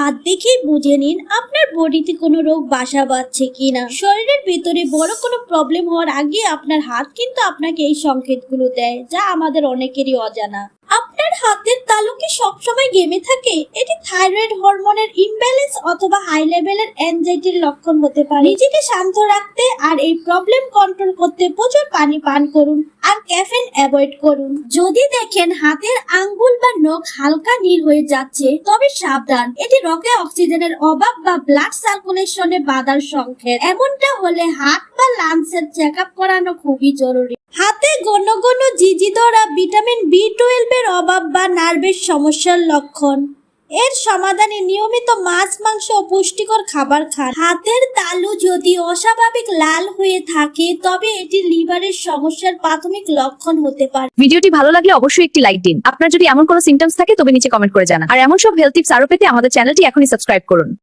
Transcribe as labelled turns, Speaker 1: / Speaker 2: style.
Speaker 1: হাত দেখেই বুঝে নিন আপনার বডিতে কোনো রোগ বাসা বাঁধছে কিনা। শরীরের ভিতরে বড় কোনো প্রবলেম হওয়ার আগে আপনার হাত কিন্তু আপনাকে এই সংকেতগুলো দেয়, যা আমাদের অনেকেরই অজানা। আপনার হাতের তালু কি সবসময় ঘেমে থাকে? এটি থাইরয়েড হরমোনের ইমব্যালেন্স অথবা হাই লেভেলের অ্যাংজাইটির লক্ষণ হতে পারে। নিজেকে শান্ত রাখতে আর এই প্রবলেম কন্ট্রোল করতে প্রচুর পানি পান করুন আর ক্যাফেইন অ্যাভয়েড করুন। যদি দেখেন হাতের আঙ্গুল বা নখ হালকা নীল হয়ে যাচ্ছে, তবে সাবধান, এটি রক্তে অক্সিজেনের অভাব বা ব্লাড সার্কুলেশনে বাধার সংকেত। এমনটা হলে হার্ট বা লাংসের চেক আপ করানো খুবই জরুরি। হাতে ঘন ঘন জিজি ধরা ভিটামিন B12 এর অভাব বা নার্ভের সমস্যার লক্ষণ। এর সমাধানে নিয়মিত মাছ, মাংস ও পুষ্টিকর খাবার খান। হাতের তালু যদি অস্বাভাবিক লাল হয়ে থাকে, তবে এটি লিভারের সমস্যার প্রাথমিক লক্ষণ হতে পারে।
Speaker 2: ভিডিওটি ভালো লাগলে অবশ্যই একটি লাইক দিন। আপনার যদি এমন কোনো সিম্পটমস থাকে তবে নিচে কমেন্ট করে জানান। আর এমন সব হেলথ টিপস আরো পেতে আমাদের চ্যানেলটি এখনই সাবস্ক্রাইব করুন।